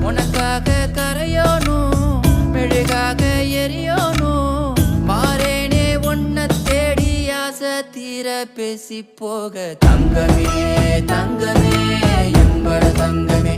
உனக்காக கரையோனும் மெழுகாக எரியோனும் மாறேனே உன்னை தேடி ஆசை தீர பேசி போக தங்கமே தங்கமே என்பட தங்கமே